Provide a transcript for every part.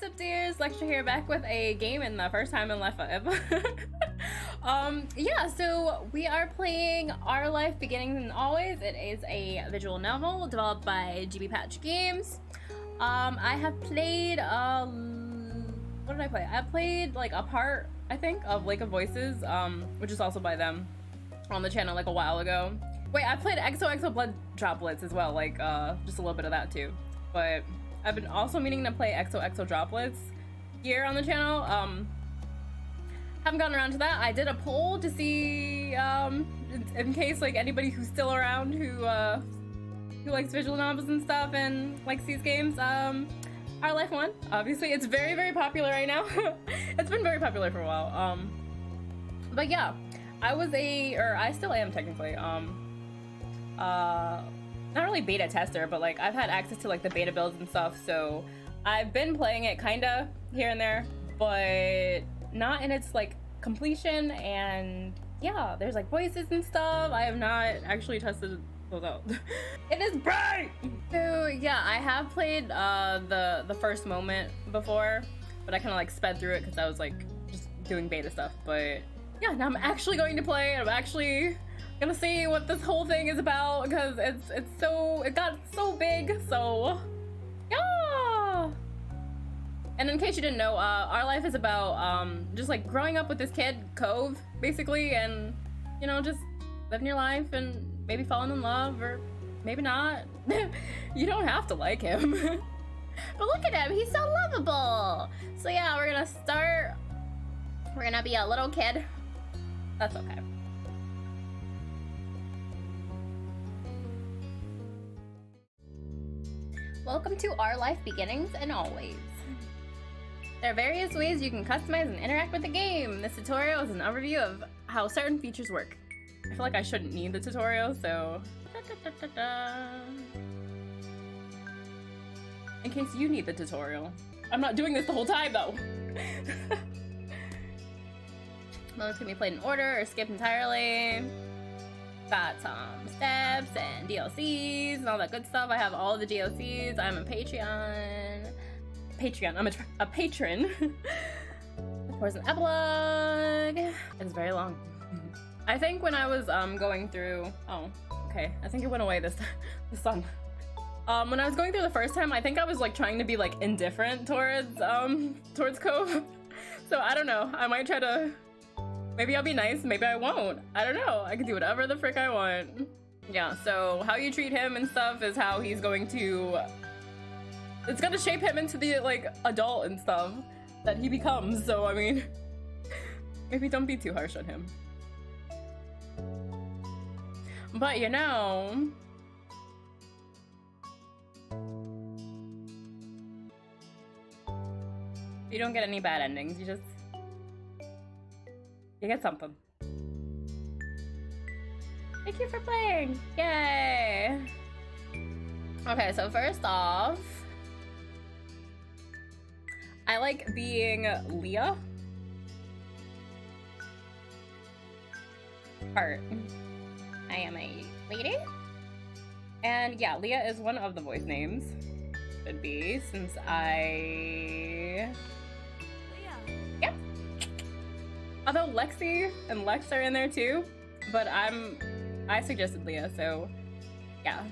up, dears? Lexra here, back with a game in the first time in Life 5. Yeah, so we are playing Our Life Beginnings and Always. It is a visual novel developed by GBPatch games. I have played, what did I play? I played like a part, I think, of Lake of Voices, which is also by them on the channel like a while ago. Wait, I played XOXO Blood Droplets as well, like just a little bit of that too. But I've been also meaning to play XOXO Droplets here on the channel. Haven't gotten around to that. I did a poll to see in case like anybody who's still around who likes visual novels and stuff and likes these games. Our Life won. Obviously, it's very, very popular right now. It's been very popular for a while. But yeah, I still am technically. Not really beta tester, but like I've had access to like the beta builds and stuff, so I've been playing it kinda here and there, but not in its like completion. And yeah, there's like voices and stuff. I have not actually tested those out. It is bright! So yeah, I have played the first moment before, but I kind of like sped through it because I was like just doing beta stuff. But yeah, now I'm actually going to play it. I'm actually gonna see what this whole thing is about because it got so big. So yeah. And in case you didn't know, Our Life is about just like growing up with this kid Cove basically, and you know, just living your life and maybe falling in love or maybe not. You don't have to like him. But look at him, he's so lovable. So yeah, we're gonna start. We're gonna be a little kid. That's okay. Welcome to Our Life Beginnings and Always. There are various ways you can customize and interact with the game. This tutorial is an overview of how certain features work. I feel like I shouldn't need the tutorial, so... In case you need the tutorial. I'm not doing this the whole time, though. Moments can be played in order or skipped entirely. Got some steps and DLCs and all that good stuff. I have all the DLCs. I'm a Patreon. I'm a patron. Of course, an epilogue. It's very long. I think when I was going through, oh, okay. I think it went away this sun. When I was going through the first time, I think I was like trying to be like indifferent towards Cove. So I don't know. I might try to. Maybe I'll be nice, maybe I won't. I don't know. I can do whatever the frick I want. Yeah, so how you treat him and stuff is how he's going to... It's gonna shape him into the, like, adult and stuff that he becomes. So, I mean, maybe don't be too harsh on him. But, you know... You don't get any bad endings, you just... You get something. Thank you for playing! Yay! Okay, so first off, I like being Leah. Heart. I am a lady. And yeah, Leah is one of the voice names. Should be, since I... Yep. Although Lexi and Lex are in there too, but I suggested Leah, so yeah.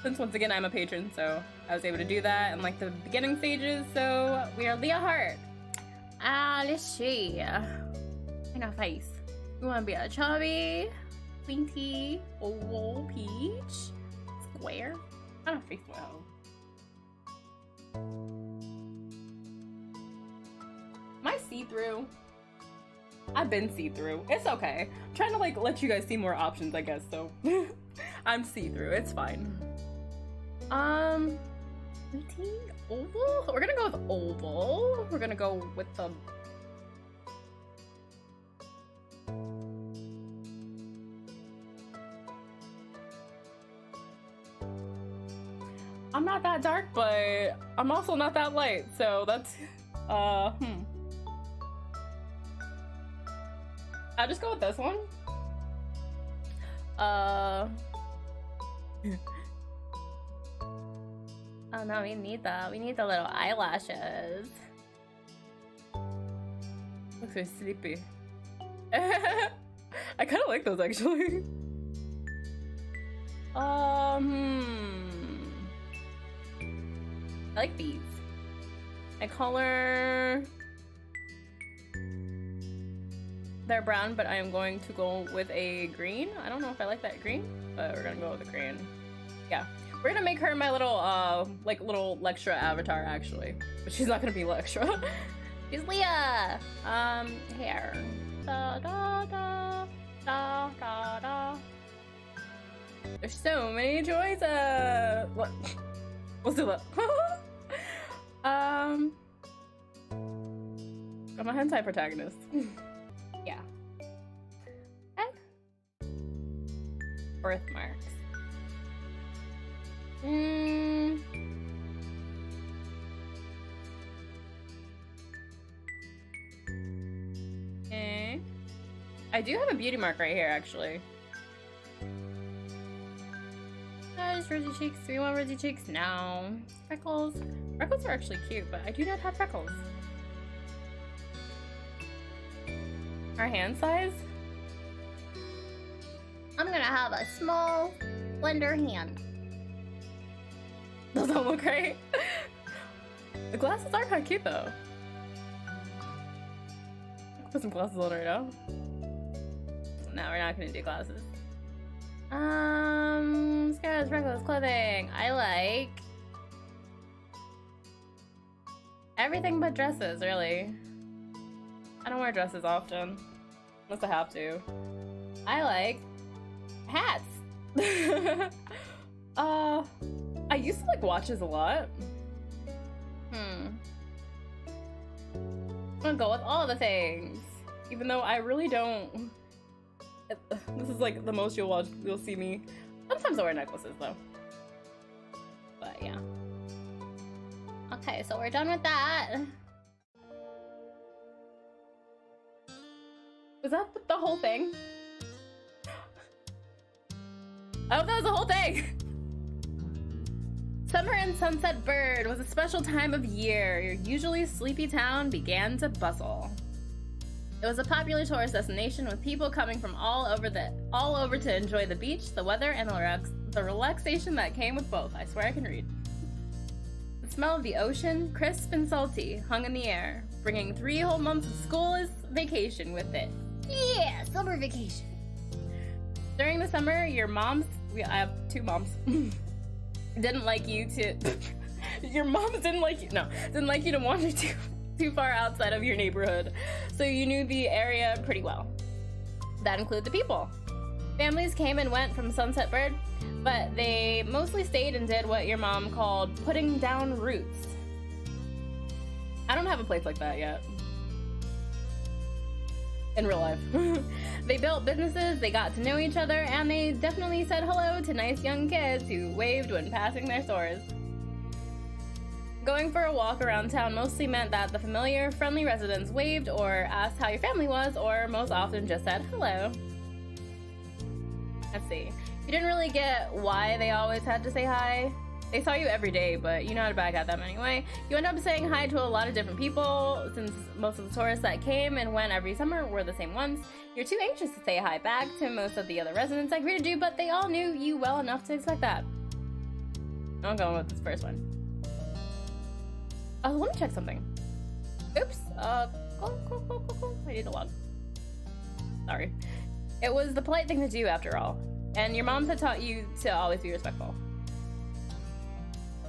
Since once again I'm a patron, so I was able to do that in like the beginning stages, so we are Leah Hart. Let's see. In our face. We want to be a chubby, pointy, oval, peach, square. I don't face well. Am I see-through? I've been see-through. It's okay. I'm trying to like let you guys see more options, I guess, so I'm see-through. It's fine. Routine? Oval? We're gonna go with oval. We're gonna go with the... I'm not that dark, but I'm also not that light, so that's... I'll just go with this one. Oh no, we need the little eyelashes. Looks very sleepy. I kind of like those actually. I like these. I color. They're brown, but I am going to go with a green. I don't know if I like that green, but we're gonna go with the green. Yeah, we're gonna make her my little like little Lehxra avatar actually, but she's not gonna be Lehxra. She's Leah. Hair. Da da da da da da. There's so many choices. What? Let's do that. I'm a hentai protagonist. Yeah. Okay. Birthmarks. Okay. I do have a beauty mark right here, actually. Guys, rosy cheeks. Do we want rosy cheeks? No. Freckles. Freckles are actually cute, but I do not have freckles. Our hand size? I'm gonna have a small, slender hand. Those don't look great. The glasses are kind of cute though. I'll put some glasses on right now. No, we're not gonna do glasses. Scarves, freckles, clothing. I like everything but dresses, really. I don't wear dresses often, unless I have to. I like hats. I used to like watches a lot. I'm gonna go with all the things, even though I really don't. This is like the most you'll see me. Sometimes I wear necklaces though. But yeah. Okay, so we're done with that. Was that the whole thing? I hope that was the whole thing! Summer in Sunset Bird was a special time of year. Your usually sleepy town began to bustle. It was a popular tourist destination with people coming from all over to enjoy the beach, the weather, and the relaxation that came with both. I swear I can read. The smell of the ocean, crisp and salty, hung in the air, bringing 3 whole months of school vacation with it. Yeah, summer vacation. During the summer, your moms, I have 2 moms, didn't like you to, your moms didn't like you to wander too far outside of your neighborhood, so you knew the area pretty well. That included the people. Families came and went from Sunset Bird, but they mostly stayed and did what your mom called putting down roots. I don't have a place like that yet. In real life. They built businesses, they got to know each other, and they definitely said hello to nice young kids who waved when passing their stores. Going for a walk around town mostly meant that the familiar, friendly residents waved or asked how your family was, or most often just said hello. Let's see. You didn't really get why they always had to say hi. They saw you every day, but you know how to back at them anyway. You end up saying hi to a lot of different people, since most of the tourists that came and went every summer were the same ones. You're too anxious to say hi back to most of the other residents that greeted you, but they all knew you well enough to expect that. I'm going with this first one. Oh, let me check something. Oops. Cool. I need to log. Sorry. It was the polite thing to do after all. And your moms had taught you to always be respectful.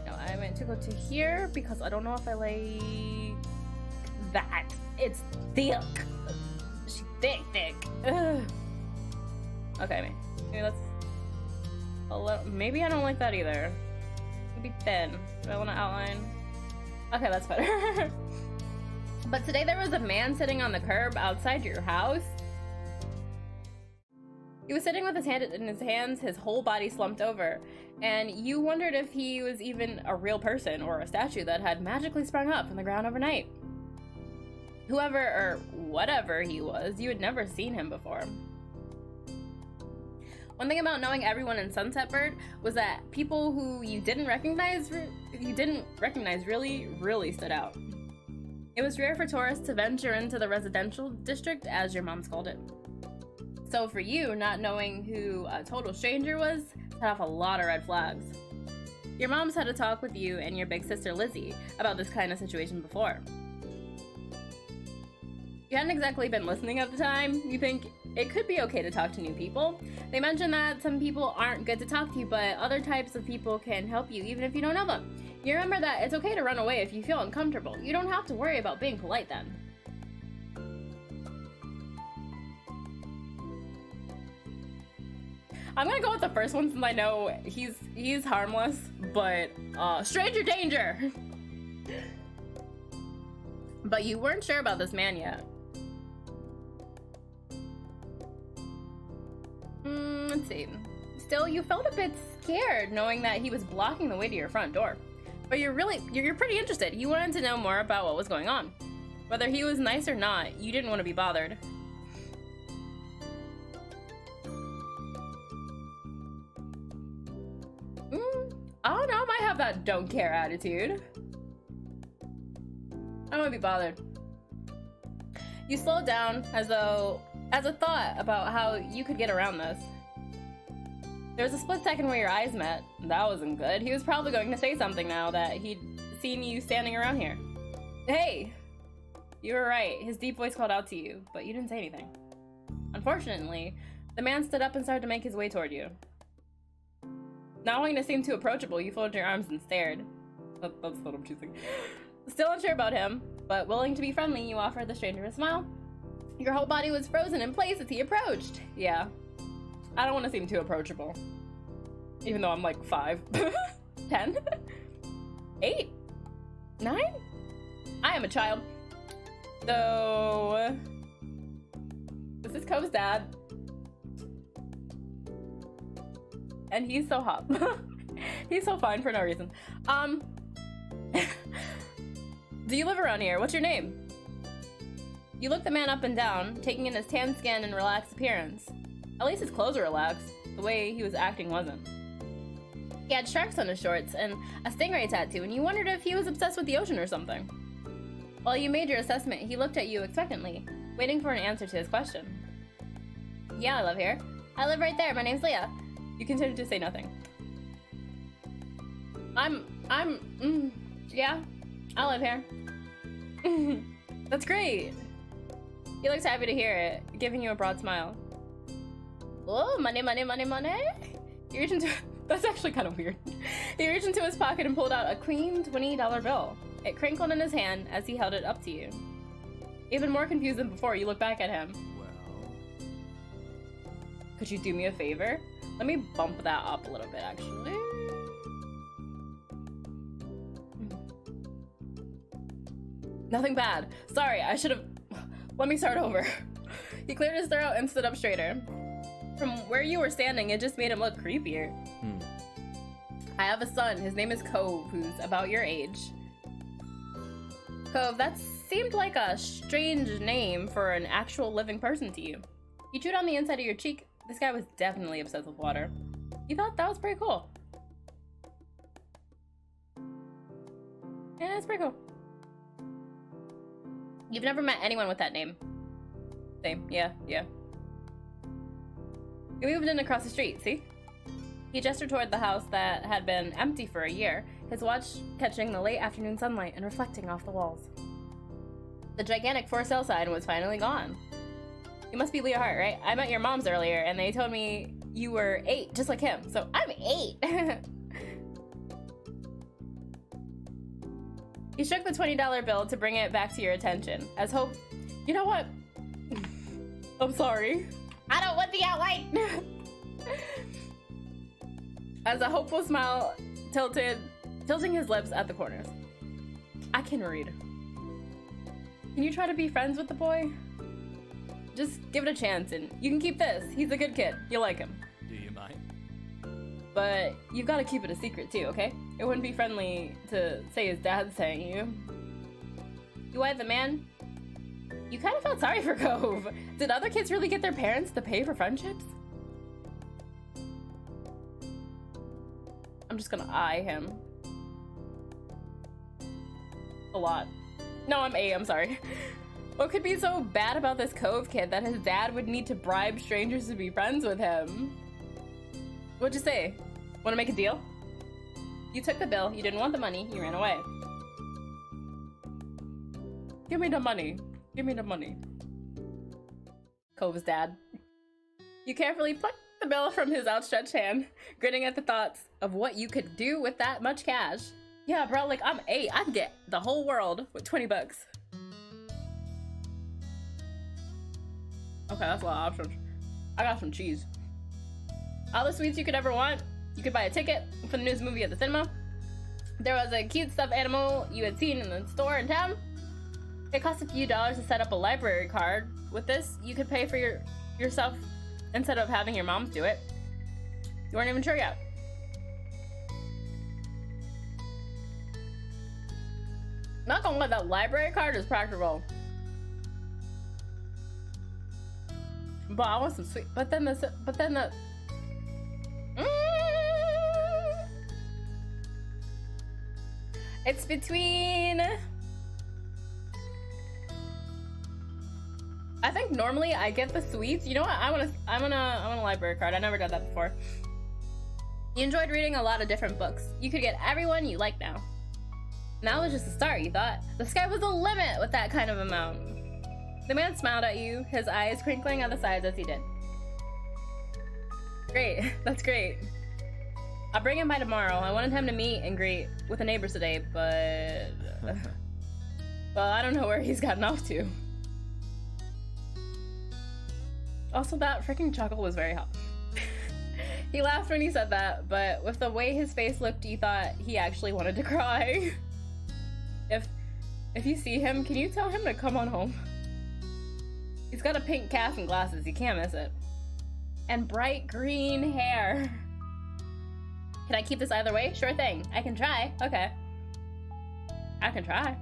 No, I meant to go to here because I don't know if I like that. It's thick. She's thick. Ugh. Okay, maybe that's a little, maybe I don't like that either. Maybe thin. Do I want to outline? Okay, that's better. But today there was a man sitting on the curb outside your house. He was sitting with his hand in his hands, his whole body slumped over, and you wondered if he was even a real person or a statue that had magically sprung up from the ground overnight. Whoever or whatever he was, you had never seen him before. One thing about knowing everyone in Sunset Bird was that people who you didn't recognize really stood out. It was rare for tourists to venture into the residential district, as your mom's called it. So for you, not knowing who a total stranger was set off a lot of red flags. Your mom's had a talk with you and your big sister Lizzie about this kind of situation before. You hadn't exactly been listening at the time. You think it could be okay to talk to new people. They mentioned that some people aren't good to talk to you, but other types of people can help you even if you don't know them. You remember that it's okay to run away if you feel uncomfortable. You don't have to worry about being polite then. I'm gonna go with the first one since I know he's harmless, but stranger danger. But you weren't sure about this man yet. Let's see. Still, you felt a bit scared knowing that he was blocking the way to your front door. But you're pretty interested. You wanted to know more about what was going on. Whether he was nice or not, you didn't want to be bothered. I don't know, I might have that don't care attitude. I don't want to be bothered. You slowed down as a thought about how you could get around this. There was a split second where your eyes met. That wasn't good. He was probably going to say something now that he'd seen you standing around here. Hey! You were right. His deep voice called out to you, but you didn't say anything. Unfortunately, the man stood up and started to make his way toward you. Not wanting to seem too approachable, you folded your arms and stared. That's what I'm choosing. Still unsure about him, but willing to be friendly, you offered the stranger a smile. Your whole body was frozen in place as he approached. Yeah. I don't want to seem too approachable. Even though I'm like 5. 10? 8? 9? I am a child. So... this is Cove's dad. And he's so hot. He's so fine for no reason. Do you live around here? What's your name? You looked the man up and down, taking in his tan skin and relaxed appearance. At least his clothes were relaxed. The way he was acting wasn't. He had sharks on his shorts and a stingray tattoo, and you wondered if he was obsessed with the ocean or something. While you made your assessment, he looked at you expectantly, waiting for an answer to his question. Yeah, I live here. I live right there. My name's Leah. You continued to say nothing. Yeah, I live here. That's great. He looks happy to hear it, giving you a broad smile. Oh, money, money, money, money. He reached into... That's actually kind of weird. He reached into his pocket and pulled out a clean $20 bill. It crinkled in his hand as he held it up to you. Even more confused than before, you look back at him. Well... Could you do me a favor? Let me bump that up a little bit, actually. Nothing bad. Sorry, I should have... Let me start over. He cleared his throat and stood up straighter. From where you were standing, it just made him look creepier. I have a son. His name is Cove, who's about your age. Cove, that seemed like a strange name for an actual living person to you. You chewed on the inside of your cheek. This guy was definitely obsessed with water. You thought that was pretty cool. Yeah, it's pretty cool. You've never met anyone with that name. Same, yeah. You moved in across the street, see? He gestured toward the house that had been empty for a year, his watch catching the late afternoon sunlight and reflecting off the walls. The gigantic for sale sign was finally gone. You must be Leah Hart, right? I met your moms earlier, and they told me you were 8, just like him, so I'm 8! You shook the $20 bill to bring it back to your attention, as hope... You know what? I'm sorry. I don't want the outline! As a hopeful smile tilting his lips at the corners. I can read. Can you try to be friends with the boy? Just give it a chance and you can keep this. He's a good kid. You'll like him. Do you mind? But you've got to keep it a secret too, okay? It wouldn't be friendly to say his dad's saying you. You eyed the man? You kind of felt sorry for Cove. Did other kids really get their parents to pay for friendships? I'm just gonna eye him. A lot. No, I'm A, I'm sorry. What could be so bad about this Cove kid that his dad would need to bribe strangers to be friends with him? What'd you say? Wanna make a deal? You took the bill, you didn't want the money, you ran away. Give me the money. Give me the money. Cove's dad. You carefully plucked the bill from his outstretched hand, grinning at the thoughts of what you could do with that much cash. Yeah, bro, like, I'm 8. I can get the whole world with 20 bucks. Okay, that's a lot of options. I got some cheese. All the sweets you could ever want. You could buy a ticket for the newest movie at the cinema. There was a cute stuffed animal you had seen in the store in town. It cost a few dollars to set up a library card. With this, you could pay for yourself instead of having your mom do it. You weren't even sure yet. Not gonna lie, that library card is practical. But I want some sweet. But then the. It's between. I think normally I get the sweets. You know what? I want a library card. I never got that before. You enjoyed reading a lot of different books. You could get everyone you like now. And that was just the start, you thought. The sky was the limit with that kind of amount. The man smiled at you, his eyes crinkling at the sides as he did. Great, that's great. I'll bring him by tomorrow. I wanted him to meet and greet with the neighbors today, but... well, I don't know where he's gotten off to. Also, that freaking chuckle was very hot. He laughed when he said that, but with the way his face looked, you thought he actually wanted to cry. If you see him, can you tell him to come on home? He's got a pink calf and glasses, you can't miss it. And bright green hair. Can I keep this either way? Sure thing. I can try. Okay. I can try.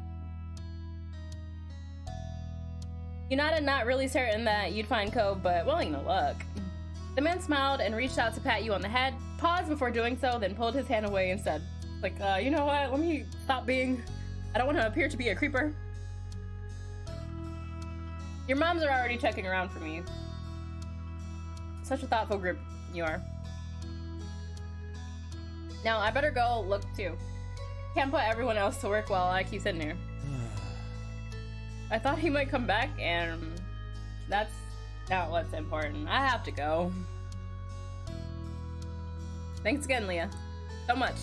You nodded, not really certain that you'd find Cove, but willing to look. The man smiled and reached out to pat you on the head, paused before doing so, then pulled his hand away and said, like, you know what? Let me stop being... I don't want to appear to be a creeper. Your moms are already checking around for me. Such a thoughtful group you are. Now, I better go look too. Can't put everyone else to work while I keep sitting here. I thought he might come back, and that's not what's important. I have to go. Thanks again, Leah. So much.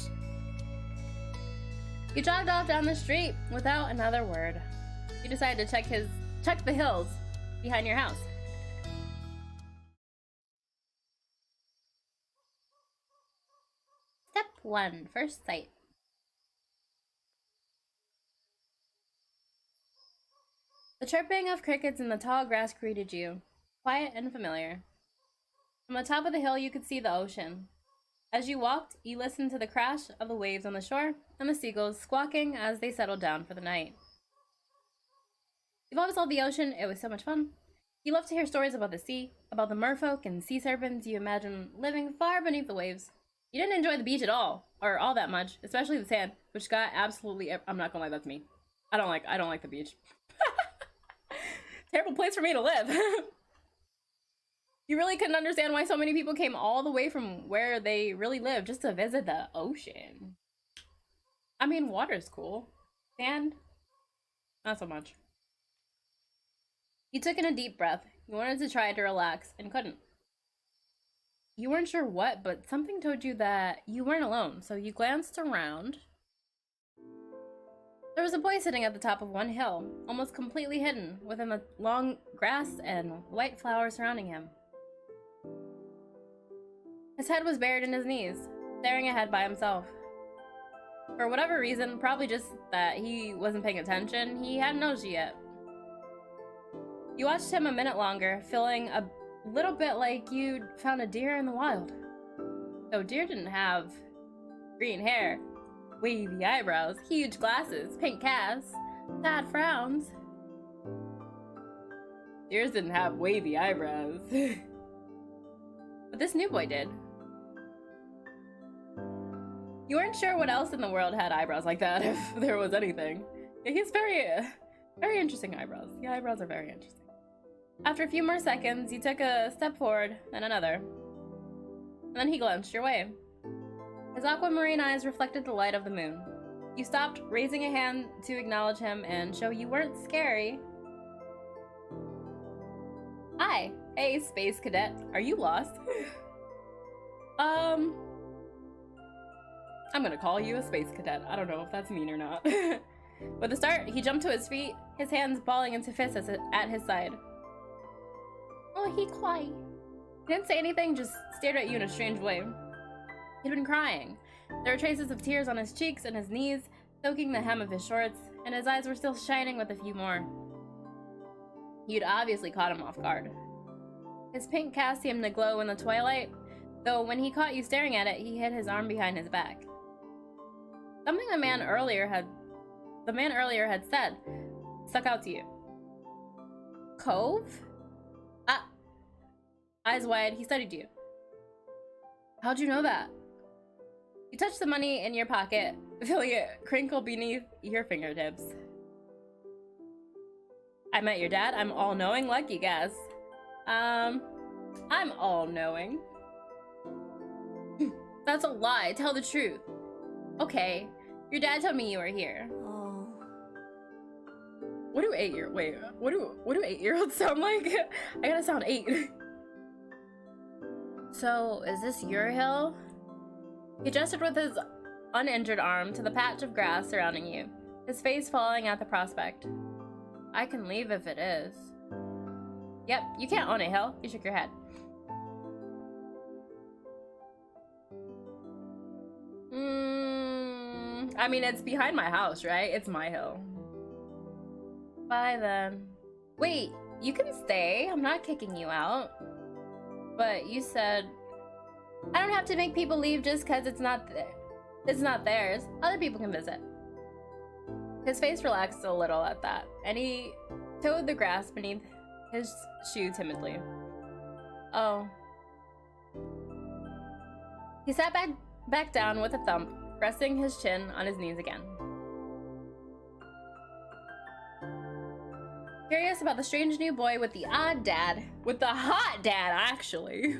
You jogged off down the street without another word. You decided to check the hills behind your house. Step 1, first sight. The chirping of crickets in the tall grass greeted you, quiet and familiar. From the top of the hill you could see the ocean. As you walked, you listened to the crash of the waves on the shore and the seagulls squawking as they settled down for the night. You've always loved the ocean. It was so much fun. You love to hear stories about the sea, about the merfolk and sea serpents you imagine living far beneath the waves. You didn't enjoy the beach at all, or all that much, especially the sand, which got absolutely... I'm not gonna lie, that's me. I don't like the beach. Terrible place for me to live. You really couldn't understand why so many people came all the way from where they really live just to visit the ocean. I mean, water's cool. Sand, not so much. You took in a deep breath. You wanted to try to relax and couldn't. You weren't sure what, but something told you that you weren't alone, so you glanced around. There was a boy sitting at the top of one hill, almost completely hidden within the long grass and white flowers surrounding him. His head was buried in his knees, staring ahead by himself. For whatever reason, probably just that he wasn't paying attention, he hadn't noticed you yet. You watched him a minute longer, feeling a little bit like you'd found a deer in the wild. Though deer didn't have green hair, wavy eyebrows, huge glasses, pink calves, sad frowns. Deers didn't have wavy eyebrows. But this new boy did. You weren't sure what else in the world had eyebrows like that, if there was anything. He's very Very interesting eyebrows. The eyebrows are very interesting. After a few more seconds, you took a step forward, then another. And then he glanced your way. His aquamarine eyes reflected the light of the moon. You stopped, raising a hand to acknowledge him and show you weren't scary. Hi. Hey, space cadet. Are you lost? I'm gonna call you a space cadet. I don't know if that's mean or not. With a start, he jumped to his feet, his hands balling into fists at his side. Oh, he cried. He didn't say anything, just stared at you in a strange way. He'd been crying. There were traces of tears on his cheeks and his knees, soaking the hem of his shorts, and his eyes were still shining with a few more. You'd obviously caught him off guard. His pink cast seemed to glow in the twilight, though when he caught you staring at it, he hid his arm behind his back. Something the man earlier had said stuck out to you. Cove? Ah. Eyes wide, he studied you. How'd you know that? You touched the money in your pocket, feeling it crinkle beneath your fingertips. I met your dad. I'm all-knowing. Lucky guess. I'm all-knowing. That's a lie. Tell the truth. Okay. Your dad told me you were here. Oh. What do 8-year-olds sound like? I gotta sound 8. So, is this your hill? He gestured with his uninjured arm to the patch of grass surrounding you, his face falling at the prospect. I can leave if it is. Yep, you can't own a hill. You shook your head. I mean, it's behind my house, right? It's my hill. Bye then. Wait, you can stay. I'm not kicking you out. But you said I don't have to make people leave just because it's not theirs. Other people can visit. His face relaxed a little at that, and he toed the grass beneath his shoe timidly. Oh. He sat back down with a thump, resting his chin on his knees again. Curious about the strange new boy with the odd dad. With the hot dad, actually.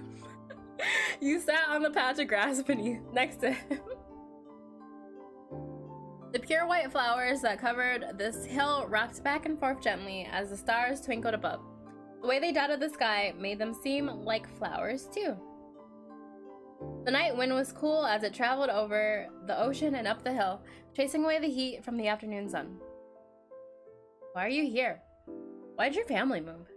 You sat on the patch of grass next to him. The pure white flowers that covered this hill rocked back and forth gently as the stars twinkled above. The way they dotted the sky made them seem like flowers, too. The night wind was cool as it traveled over the ocean and up the hill, chasing away the heat from the afternoon sun. Why are you here? Why did your family move?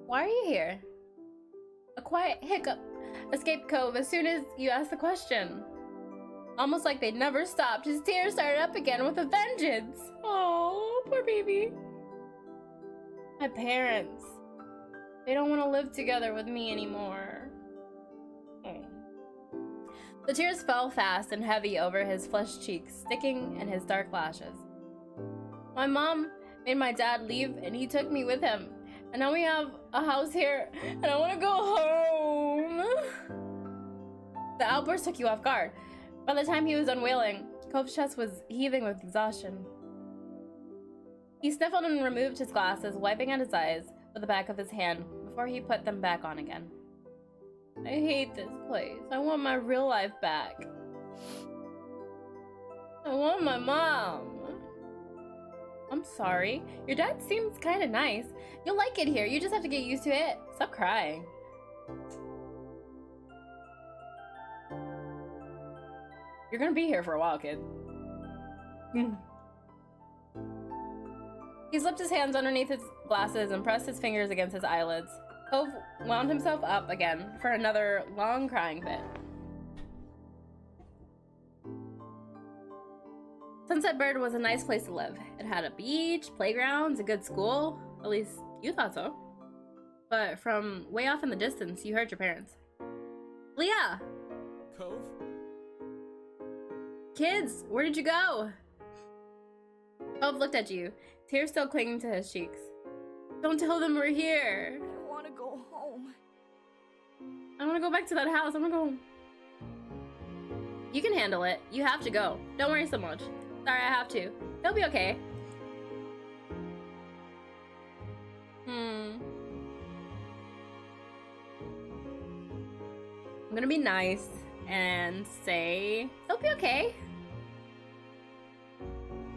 Why are you here? A quiet hiccup escaped Cove as soon as you asked the question. Almost like they'd never stopped, his tears started up again with a vengeance. Oh, poor baby. My parents. They don't want to live together with me anymore. The tears fell fast and heavy over his flushed cheeks, sticking in his dark lashes. My mom made my dad leave and he took me with him. And now we have a house here and I want to go home. The outburst took you off guard. By the time he was done wailing, Cove's chest was heaving with exhaustion. He sniffled and removed his glasses, wiping at his eyes with the back of his hand before he put them back on again. I hate this place. I want my real life back. I want my mom. I'm sorry. Your dad seems kind of nice. You'll like it here. You just have to get used to it. Stop crying. You're gonna be here for a while, kid. He slipped his hands underneath his glasses and pressed his fingers against his eyelids. Cove wound himself up again for another long crying fit. Sunset Bird was a nice place to live. It had a beach, playgrounds, a good school. At least you thought so. But from way off in the distance, you heard your parents. Leah! Cove? Kids, where did you go? Cove looked at you, tears still clinging to his cheeks. Don't tell them we're here. I want to go home. I want to go back to that house. I want to go home. You can handle it. You have to go. Don't worry so much. Sorry, I have to. He'll be okay. I'm gonna be nice and say he'll be okay.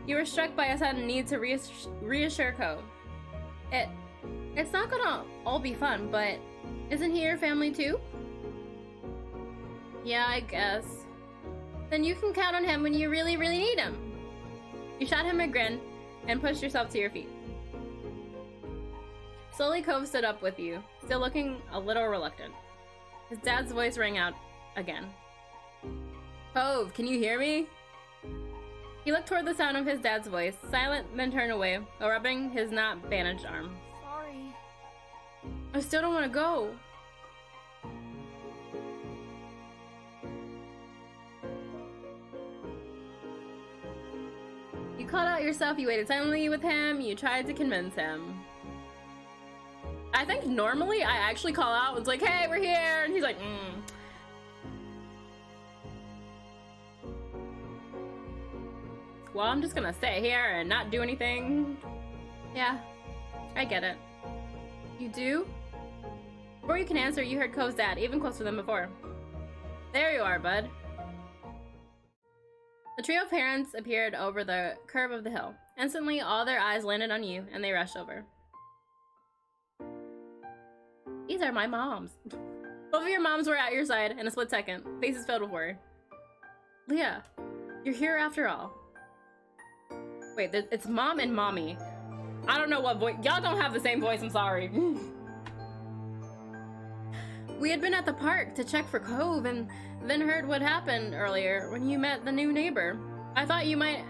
You were struck by a sudden need to reassure Cove. It's not gonna all be fun, but isn't he your family too? Yeah, I guess. Then you can count on him when you really, really need him. You shot him a grin and pushed yourself to your feet. Slowly, Cove stood up with you, still looking a little reluctant. His dad's voice rang out again. Cove, can you hear me? He looked toward the sound of his dad's voice, silent, then turned away, while rubbing his not bandaged arm. Sorry. I still don't want to go. You called out yourself, you waited silently with him, you tried to convince him. I think normally I actually call out, it's like, hey, we're here, and he's like, Well, I'm just gonna sit here and not do anything. Yeah, I get it. You do? Before you can answer, you heard Cove's dad, even closer than before. There you are, bud. The trio of parents appeared over the curve of the hill. Instantly, all their eyes landed on you, and they rushed over. These are my moms. Both of your moms were at your side in a split second, faces filled with worry. Leah, you're here after all. Wait, it's mom and mommy. I don't know what voice. Y'all don't have the same voice, I'm sorry. We had been at the park to check for Cove and then heard what happened earlier when you met the new neighbor. I thought you might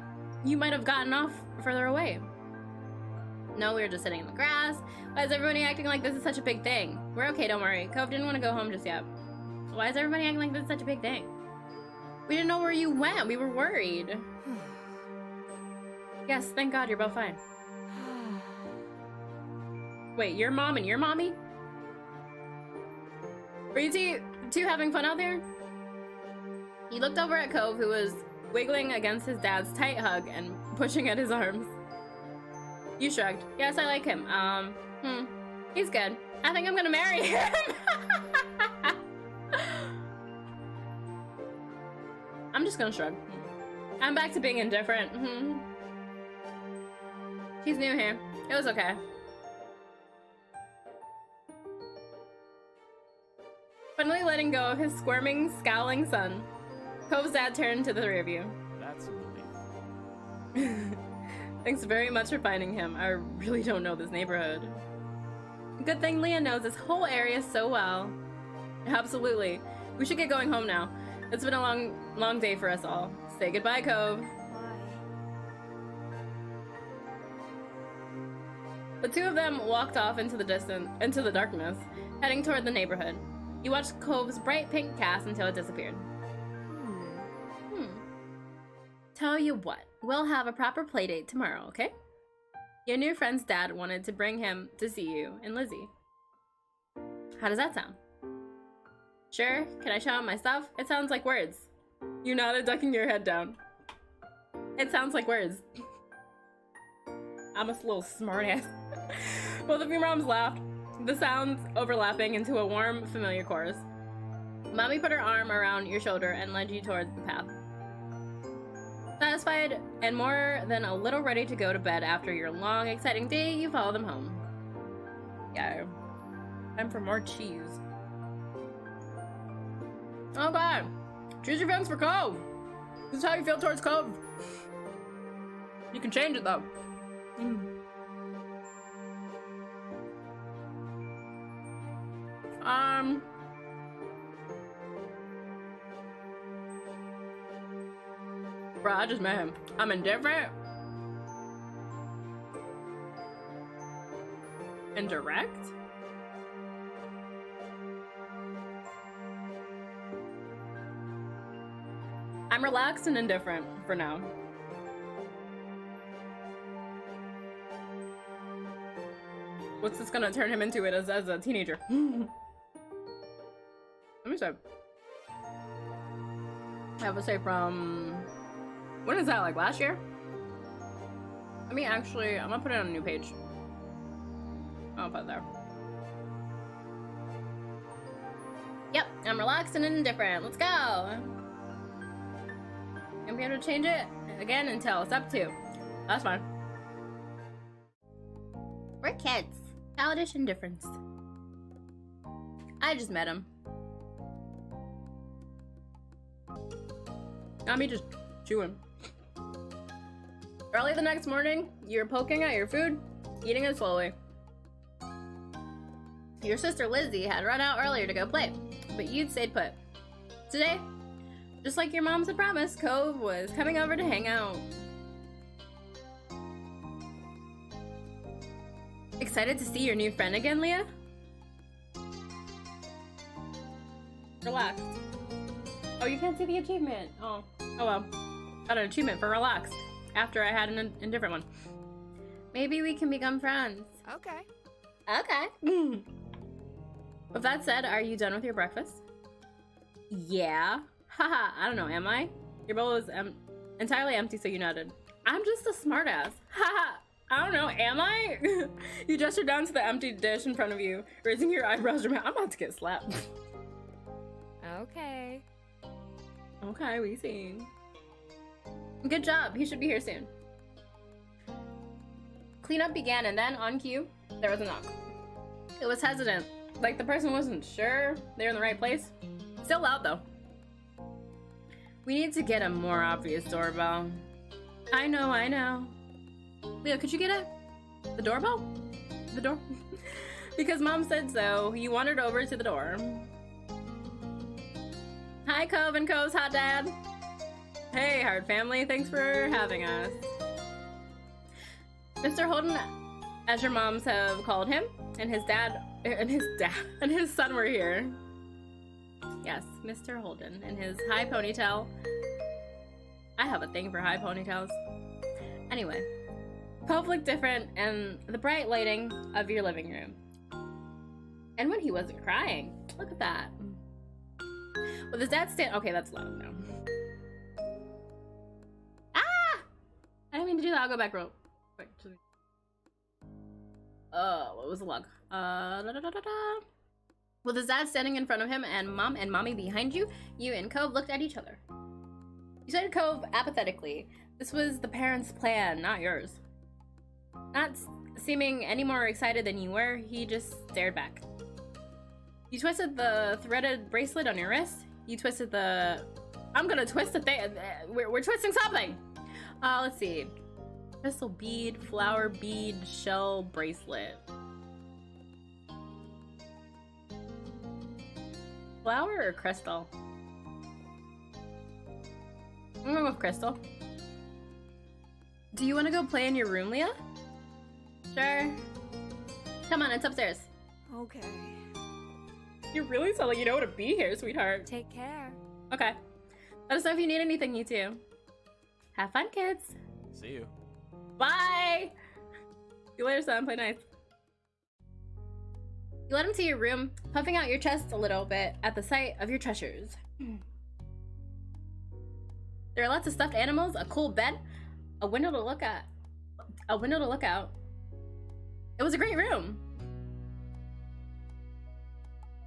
have gotten off further away. No, we were just sitting in the grass. Why is everybody acting like this is such a big thing? We're okay, don't worry. Cove didn't want to go home just yet. Why is everybody acting like this is such a big thing? We didn't know where you went. We were worried. Yes, thank God you're both fine. Wait, your mom and your mommy? Were you two having fun out there? He looked over at Cove, who was wiggling against his dad's tight hug and pushing at his arms. You shrugged. Yes, I like him. He's good. I think I'm gonna marry him. I'm just gonna shrug. I'm back to being indifferent. She's new here. It was okay. Finally letting go of his squirming, scowling son, Cove's dad turned to the three of you. That's a relief. Thanks very much for finding him. I really don't know this neighborhood. Good thing Leah knows this whole area so well. Absolutely. We should get going home now. It's been a long day for us all. Say goodbye, Cove. The two of them walked off into the darkness, heading toward the neighborhood. You watched Cove's bright pink cast until it disappeared. Tell you what, we'll have a proper playdate tomorrow, okay? Your new friend's dad wanted to bring him to see you and Lizzie. How does that sound? Sure, can I show him my stuff? It sounds like words. You nodded, ducking your head down. It sounds like words. I'm a little smartass. Both of your moms laughed, the sounds overlapping into a warm, familiar chorus. Mommy put her arm around your shoulder and led you towards the path. Satisfied and more than a little ready to go to bed after your long, exciting day, you follow them home. Yeah. Time for more cheese. Oh god. Choose your feelings for Cove. This is how you feel towards Cove. You can change it though. Bro, I just met him. I'm indifferent. Indirect? I'm relaxed and indifferent for now. What's this gonna turn him into it as a teenager? Let me say. I would say from, when is that, like last year? Let me actually, I'm gonna put it on a new page. I'll put it there. Yep, I'm relaxed and indifferent. Let's go. Gonna be able to change it again until it's up to. That's fine. We're kids. Childish indifference. I just met him. Not me just chewing. Early the next morning, you're poking at your food, eating it slowly. Your sister Lizzie had run out earlier to go play, but you'd stayed put. Today, just like your moms had promised, Cove was coming over to hang out. Excited to see your new friend again, Leah? Relaxed. Oh, you can't see the achievement. Oh well. Got an achievement for relaxed after I had an indifferent one. Maybe we can become friends. Okay. Okay. With that said, are you done with your breakfast? Yeah. Haha, I don't know, am I? Your bowl is entirely empty, so you nodded. I'm just a smartass. Haha, I don't know, am I? You gestured down to the empty dish in front of you, raising your eyebrows dramatically. I'm about to get slapped. Okay. Okay, we see. Good job, he should be here soon. Cleanup began, and then, on cue, there was a knock. It was hesitant, like the person wasn't sure they were in the right place. Still loud, though. We need to get a more obvious doorbell. I know. Leo, could you get it? The doorbell? The door? Because Mom said so, he wandered over to the door. Hi, Cove and Cove's hot dad. Hey, Hard family, thanks for having us. Mr. Holden, as your moms have called him, and his son were here. Yes, Mr. Holden and his high ponytail. I have a thing for high ponytails. Anyway, Cove looked different and the bright lighting of your living room. And when he wasn't crying, look at that. With his dad okay, that's loud now. Ah! I didn't mean to do that. I'll go back real quick. What was the log? With his dad standing in front of him and Mom and Mommy behind you, you and Cove looked at each other. You said to Cove apathetically, this was the parents' plan, not yours. Not seeming any more excited than you were, he just stared back. You twisted the threaded bracelet on your wrist. You twisted the... I'm gonna twist the thing. We're twisting something. Let's see. Crystal bead, flower bead, shell bracelet. Flower or crystal? I'm gonna go with crystal. Do you want to go play in your room, Leah? Sure. Come on, it's upstairs. Okay. You really sound like you know how to be here, sweetheart. Take care. Okay. Let us know if you need anything, you two. Have fun, kids. See you. Bye! See you later, son. Play nice. You let him to your room, puffing out your chest a little bit at the sight of your treasures. There are lots of stuffed animals, a cool bed, a window to look at. A window to look out. It was a great room.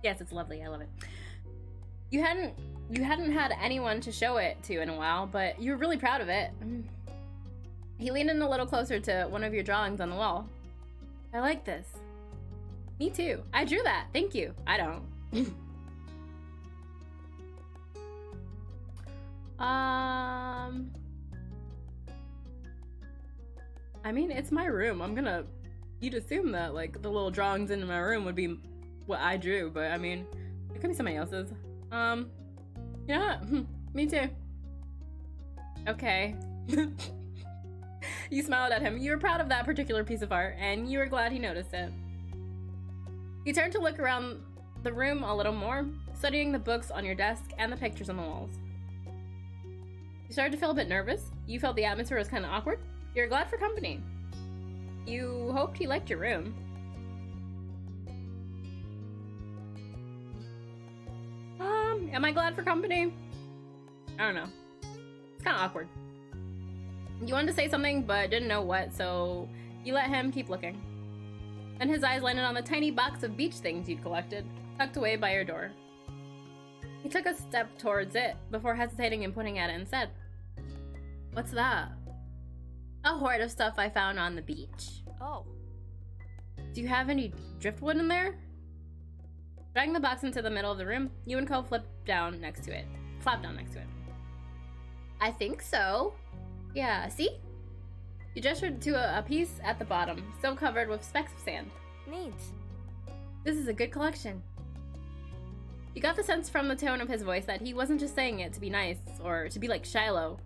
Yes, it's lovely. I love it. You hadn't had anyone to show it to in a while, but you were really proud of it. He leaned in a little closer to one of your drawings on the wall. I like this. Me too. I drew that. Thank you. I don't. I mean, it's my room. You'd assume that, like, the little drawings in my room would be what I drew, but I mean, it could be somebody else's. Yeah, me too. Okay. You smiled at him. You were proud of that particular piece of art, and you were glad he noticed it. He turned to look around the room a little more, studying the books on your desk and the pictures on the walls. You started to feel a bit nervous. You felt the atmosphere was kind of awkward. You were glad for company. You hoped he liked your room. Am I glad for company? I don't know. It's kind of awkward. You wanted to say something, but didn't know what, so you let him keep looking. Then his eyes landed on the tiny box of beach things you'd collected, tucked away by your door. He took a step towards it before hesitating and pointing at it and said, "What's that?" "A hoard of stuff I found on the beach." Oh. "Do you have any driftwood in there?" Dragging the box into the middle of the room, you and Cole flapped down next to it. "I think so. Yeah, see?" You gestured to a piece at the bottom, still covered with specks of sand. Neat. "This is a good collection." You got the sense from the tone of his voice that he wasn't just saying it to be nice, or to be like Shiloh.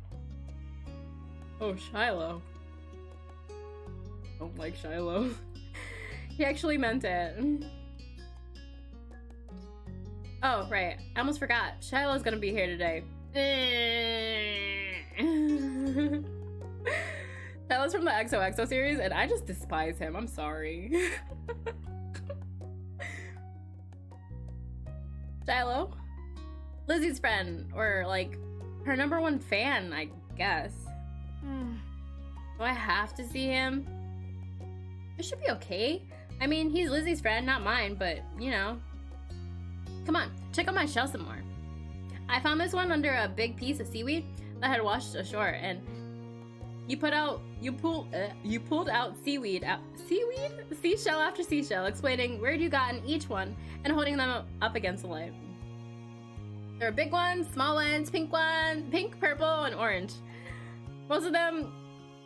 Oh, Shiloh. Don't like Shiloh. He actually meant it. Oh, right. I almost forgot. Shiloh's gonna be here today. That was from the XOXO series, and I just despise him. I'm sorry. Shiloh? Lizzie's friend, or like her #1 fan, I guess. Do I have to see him? It should be okay. I mean, he's Lizzie's friend, not mine, but you know. Come on, check out my shell some more. I found this one under a big piece of seaweed that had washed ashore, and you pulled out seashell after seashell, explaining where you got in each one and holding them up against the light. There were big ones, small ones, pink, purple, and orange. Most of them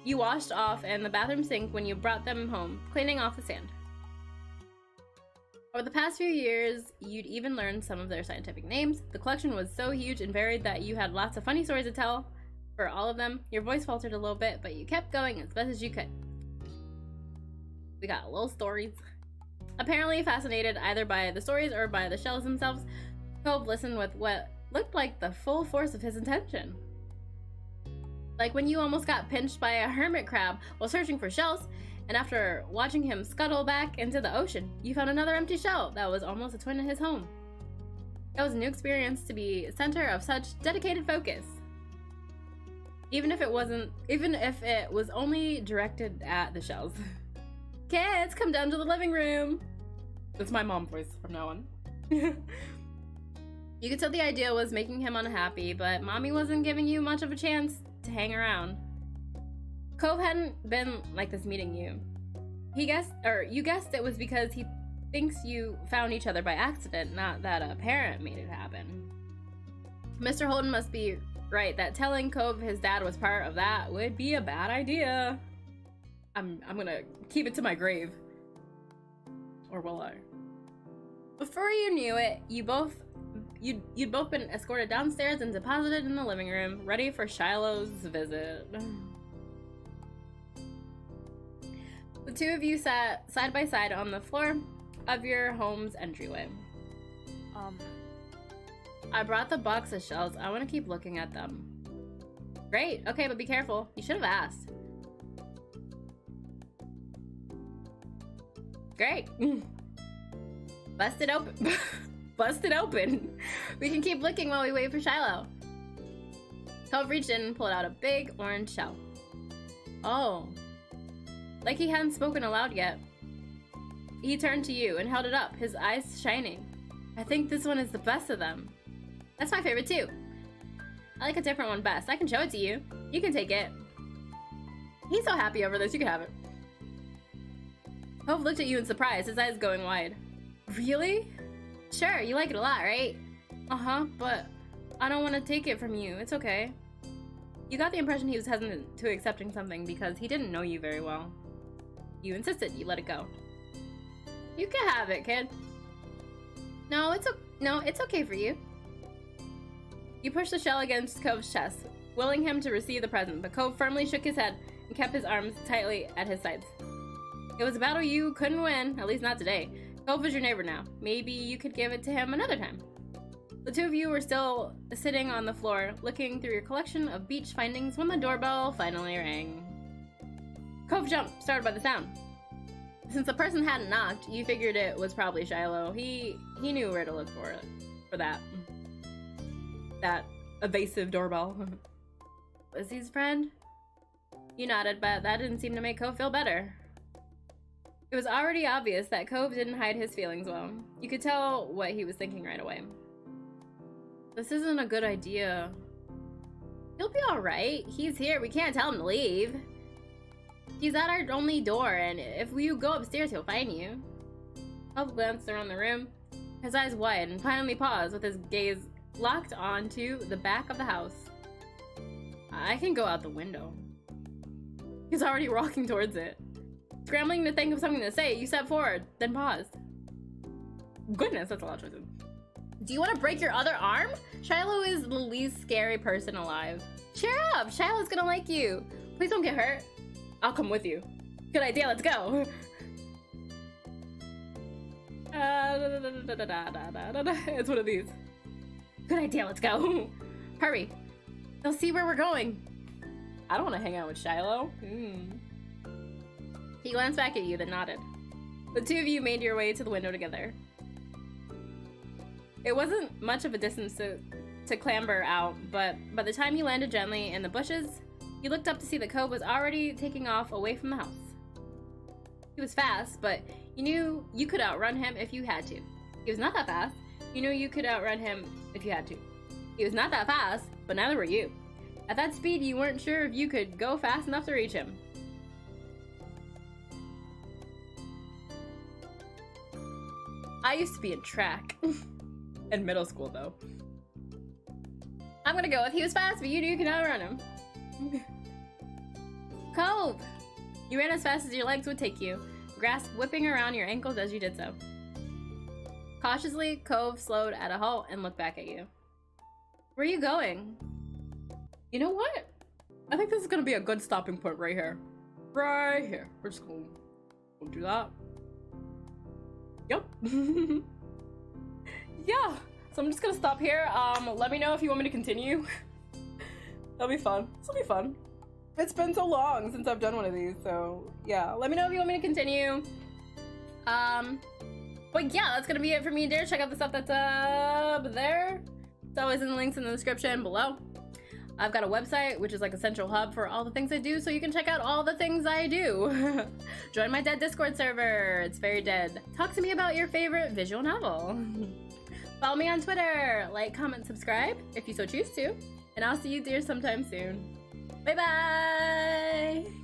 you washed off in the bathroom sink when you brought them home, cleaning off the sand. Over the past few years, you'd even learned some of their scientific names. The collection was so huge and varied that you had lots of funny stories to tell. For all of them, your voice faltered a little bit, but you kept going as best as you could. We got little stories. Apparently fascinated either by the stories or by the shells themselves, Cove listened with what looked like the full force of his intention. Like when you almost got pinched by a hermit crab while searching for shells, and after watching him scuttle back into the ocean, you found another empty shell that was almost a twin of his home. It was a new experience to be center of such dedicated focus. Even if it was only directed at the shells. Kids, come down to the living room. That's my mom voice from now on. You could tell the idea was making him unhappy, but mommy wasn't giving you much of a chance to hang around. Cove hadn't been like this meeting you. You guessed it was because he thinks you found each other by accident, not that a parent made it happen. Mr. Holden must be right that telling Cove his dad was part of that would be a bad idea. I'm gonna keep it to my grave. Or will I? Before you knew it, you'd both been escorted downstairs and deposited in the living room, ready for Shiloh's visit. The two of you sat side by side on the floor of your home's entryway. I brought the box of shells. I want to keep looking at them. Great. Okay, but be careful. You should have asked. Great. Bust it open. Bust it open. We can keep looking while we wait for Shiloh. Cove reached in and pulled out a big orange shell. Oh. Like he hadn't spoken aloud yet. He turned to you and held it up, his eyes shining. I think this one is the best of them. That's my favorite too. I like a different one best. I can show it to you. You can take it. He's so happy over this, you can have it. Cove looked at you in surprise, his eyes going wide. Really? Sure, you like it a lot, right? Uh-huh, but I don't want to take it from you. It's okay. You got the impression he was hesitant to accepting something because he didn't know you very well. You insisted you let it go. You can have it, kid. No, it's okay for you. You pushed the shell against Cove's chest, willing him to receive the present, but Cove firmly shook his head and kept his arms tightly at his sides. It was a battle you couldn't win, at least not today. Cove is your neighbor now. Maybe you could give it to him another time. The two of you were still sitting on the floor, looking through your collection of beach findings when the doorbell finally rang. Cove jumped, startled by the sound. Since the person hadn't knocked, you figured it was probably Shiloh. He knew where to look for that evasive doorbell. Lizzie's friend? You nodded, but that didn't seem to make Cove feel better. It was already obvious that Cove didn't hide his feelings well. You could tell what he was thinking right away. This isn't a good idea. He'll be alright. He's here. We can't tell him to leave. He's at our only door, and if you go upstairs, he'll find you. Cove glanced around the room, his eyes wide, and finally paused with his gaze locked onto the back of the house. I can go out the window. He's already walking towards it. Scrambling to think of something to say, you stepped forward, then paused. Goodness, that's a lot of choices. Do you want to break your other arm? Shiloh is the least scary person alive. Cheer up, Shiloh's gonna like you. Please don't get hurt. I'll come with you. Good idea, let's go. It's one of these. Good idea, let's go. Hurry. They'll see where we're going. I don't want to hang out with Shiloh. He glanced back at you, then nodded. The two of you made your way to the window together. It wasn't much of a distance to clamber out, but by the time you landed gently in the bushes, you looked up to see that Cove was already taking off away from the house. He was fast, but you knew you could outrun him if you had to. He was not that fast. You knew you could outrun him if you had to. He was not that fast, but neither were you. At that speed, you weren't sure if you could go fast enough to reach him. I used to be in track. In middle school, though. I'm gonna go with he was fast, but you knew you could outrun him. Cove! You ran as fast as your legs would take you, grass whipping around your ankles as you did so. Cautiously, Cove slowed at a halt and looked back at you. Where are you going? You know what? I think this is gonna be a good stopping point right here. Right here. We're just gonna do that. Yep. Yeah. So I'm just gonna stop here. Let me know if you want me to continue. That'll be fun. This'll be fun. It's been so long since I've done one of these, so yeah. Let me know if you want me to continue. But yeah, that's gonna be it for me, dear. Check out the stuff that's up there. It's always in the links in the description below. I've got a website, which is like a central hub for all the things I do, so you can check out all the things I do. Join my dead Discord server. It's very dead. Talk to me about your favorite visual novel. Follow me on Twitter. Like, comment, subscribe, if you so choose to. And I'll see you dear sometime soon. Bye-bye!